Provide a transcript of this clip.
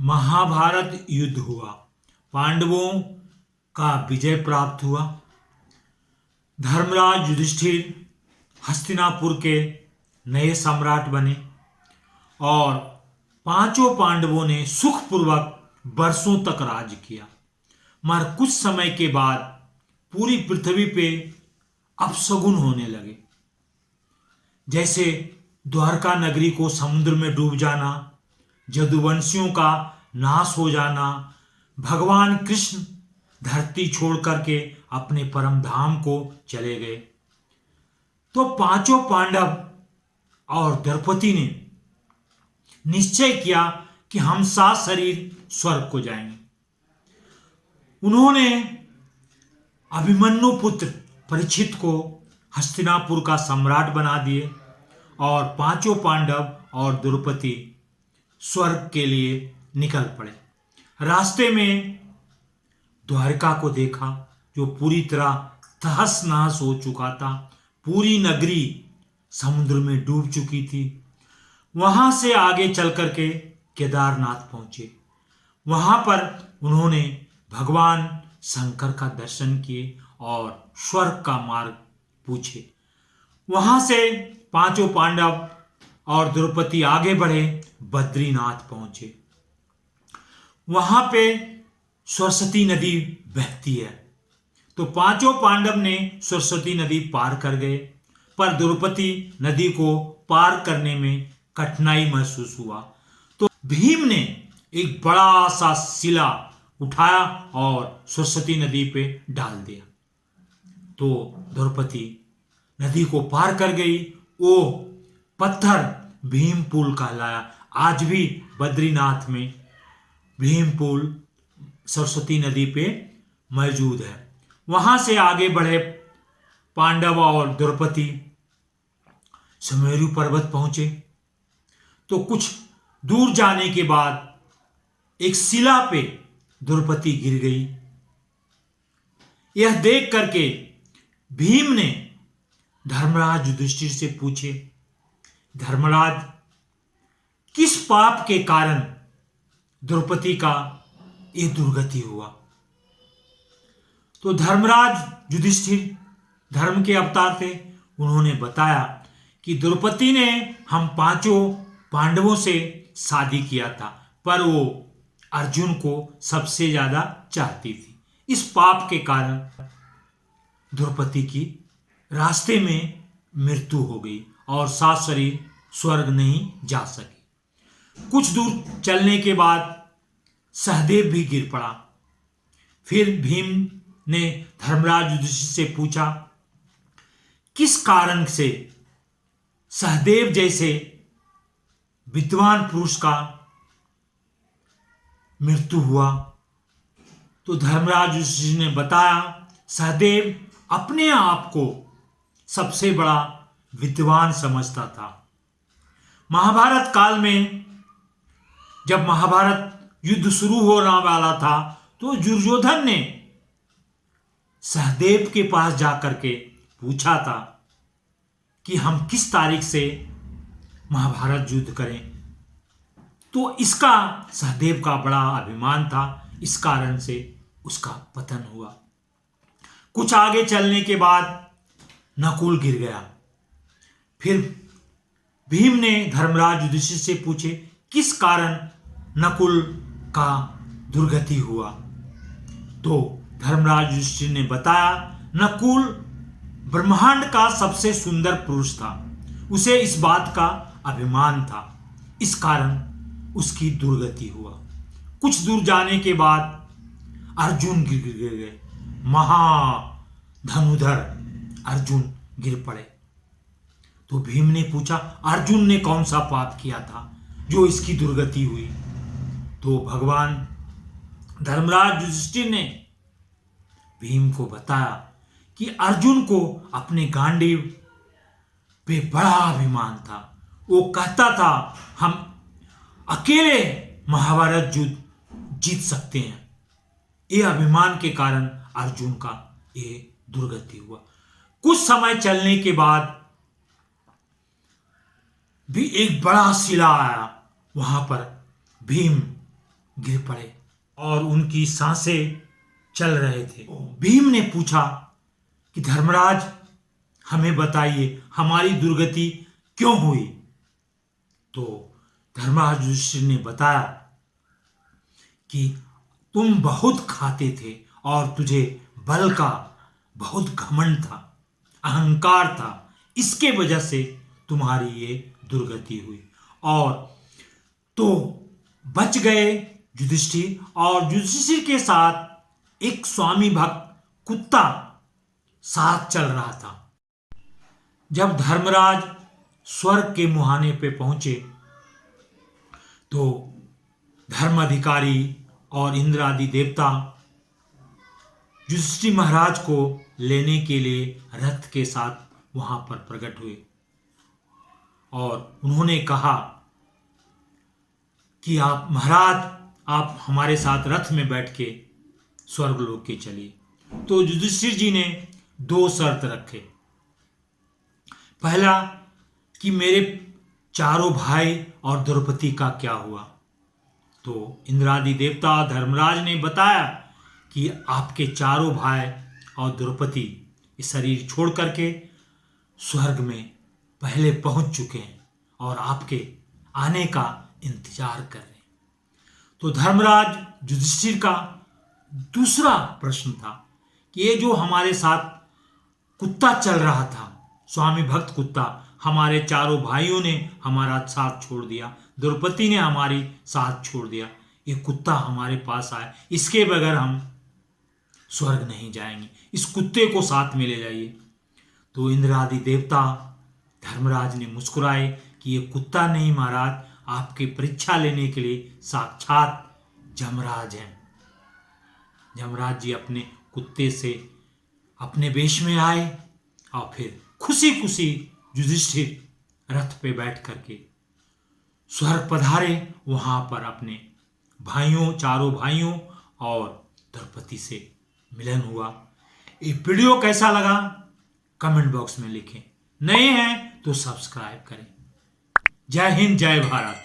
महाभारत युद्ध हुआ। पांडवों का विजय प्राप्त हुआ। धर्मराज युधिष्ठिर हस्तिनापुर के नए सम्राट बने और पांचों पांडवों ने सुखपूर्वक वर्षों तक राज किया। मगर कुछ समय के बाद पूरी पृथ्वी पे अपशगुन होने लगे, जैसे द्वारका नगरी को समुद्र में डूब जाना, जदुवंशियों का नाश हो जाना, भगवान कृष्ण धरती छोड़ करके अपने परम धाम को चले गए। तो पांचों पांडव और द्रौपदी ने निश्चय किया कि हम सात शरीर स्वर्ग को जाएंगे। उन्होंने अभिमन्यु पुत्र परीक्षित को हस्तिनापुर का सम्राट बना दिए और पांचों पांडव और द्रौपदी स्वर्ग के लिए निकल पड़े। रास्ते में द्वारका को देखा, जो पूरी तरह तहस नहस हो चुका था। पूरी नगरी समुद्र में डूब चुकी थी। वहां से आगे चल करके केदारनाथ पहुंचे। वहां पर उन्होंने भगवान शंकर का दर्शन किए और स्वर्ग का मार्ग पूछे। वहां से पांचों पांडव और द्रौपदी आगे बढ़े, बद्रीनाथ पहुंचे। वहां पे सरस्वती नदी बहती है, तो पांचों पांडव ने सरस्वती नदी पार कर गए, पर द्रौपदी नदी को पार करने में कठिनाई महसूस हुआ। तो भीम ने एक बड़ा सा शिला उठाया और सरस्वती नदी पे डाल दिया, तो द्रौपदी नदी को पार कर गई। वो पत्थर भीम पुल कहलाया। आज भी बद्रीनाथ में भीम पुल सरस्वती नदी पे मौजूद है। वहां से आगे बढ़े पांडव और द्रौपदी सुमेरु पर्वत पहुंचे। तो कुछ दूर जाने के बाद एक शिला पे द्रौपदी गिर गई। यह देख करके भीम ने धर्मराज युधिष्ठिर से पूछे, धर्मराज, किस पाप के कारण द्रौपदी का ये दुर्गति हुआ? तो धर्मराज युधिष्ठिर धर्म के अवतार थे। उन्होंने बताया कि द्रौपदी ने हम पांचों पांडवों से शादी किया था, पर वो अर्जुन को सबसे ज्यादा चाहती थी। इस पाप के कारण द्रौपदी की रास्ते में मृत्यु हो गई और सात शरीर स्वर्ग नहीं जा सके। कुछ दूर चलने के बाद सहदेव भी गिर पड़ा। फिर भीम ने धर्मराज युधिष्ठिर से पूछा, किस कारण से सहदेव जैसे विद्वान पुरुष का मृत्यु हुआ? तो धर्मराज युधिष्ठिर ने बताया, सहदेव अपने आप को सबसे बड़ा विद्वान समझता था। महाभारत काल में जब महाभारत युद्ध शुरू होने वाला था, तो दुर्योधन ने सहदेव के पास जाकर के पूछा था कि हम किस तारीख से महाभारत युद्ध करें। तो इसका सहदेव का बड़ा अभिमान था, इस कारण से उसका पतन हुआ। कुछ आगे चलने के बाद नकुल गिर गया। फिर भीम ने धर्मराज युधिष्ठिर से पूछे, किस कारण नकुल का दुर्गति हुआ? तो धर्मराज युधिष्ठिर ने बताया, नकुल ब्रह्मांड का सबसे सुंदर पुरुष था। उसे इस बात का अभिमान था, इस कारण उसकी दुर्गति हुआ। कुछ दूर जाने के बाद अर्जुन गिर गए। महाधनुधर अर्जुन गिर पड़े। तो भीम ने पूछा, अर्जुन ने कौन सा पाप किया था जो इसकी दुर्गति हुई? तो भगवान धर्मराज युधिष्ठिर ने भीम को बताया कि अर्जुन को अपने गांडीव पे बड़ा अभिमान था। वो कहता था, हम अकेले महाभारत युद्ध जीत सकते हैं। ये अभिमान के कारण अर्जुन का ये दुर्गति हुआ। कुछ समय चलने के बाद भी एक बड़ा शिला आया। वहां पर भीम गिर पड़े और उनकी सांसें चल रहे थे। भीम ने पूछा कि धर्मराज, हमें बताइए हमारी दुर्गति क्यों हुई। तो धर्मराज युधिष्ठिर ने बताया कि तुम बहुत खाते थे और तुझे बल का बहुत घमंड था, अहंकार था, इसके वजह से तुम्हारी ये दुर्गति हुई। और तो बच गए युधिष्ठिर, और युधिष्ठिर के साथ एक स्वामी भक्त कुत्ता साथ चल रहा था। जब धर्मराज स्वर्ग के मुहाने पे पहुंचे तो धर्म अधिकारी और इंद्र आदि देवता युधिष्ठिर महाराज को लेने के लिए रथ के साथ वहां पर प्रकट हुए और उन्होंने कहा कि आप महाराज, आप हमारे साथ रथ में बैठ के स्वर्गलोक के चलिए। तो युधिष्ठिर जी ने 2 शर्त रखे। पहला कि मेरे चारों भाई और द्रौपदी का क्या हुआ। तो इंद्रादि देवता धर्मराज ने बताया कि आपके चारों भाई और द्रौपदी इस शरीर छोड़ करके स्वर्ग में पहले पहुंच चुके हैं और आपके आने का इंतजार कर रहे हैं। तो धर्मराज युधिष्ठिर का दूसरा प्रश्न था कि ये जो हमारे साथ कुत्ता चल रहा था, स्वामी भक्त कुत्ता, हमारे चारों भाइयों ने हमारा साथ छोड़ दिया, द्रौपदी ने हमारी साथ छोड़ दिया, ये कुत्ता हमारे पास आया, इसके बगैर हम स्वर्ग नहीं जाएंगे, इस कुत्ते को साथ में ले जाइए। तो इंद्र आदि देवता धर्मराज ने मुस्कुराए कि ये कुत्ता नहीं महाराज, आपकी परीक्षा लेने के लिए साक्षात जमराज हैं। जमराज जी अपने कुत्ते से अपने वेश में आए और फिर खुशी खुशी युधिष्ठिर रथ पे बैठ करके स्वर्ग पधारे। वहां पर अपने भाइयों, चारों भाइयों और द्रौपदी से मिलन हुआ। ये वीडियो कैसा लगा कमेंट बॉक्स में लिखें। नए हैं तो सब्सक्राइब करें। जय हिंद, जय भारत।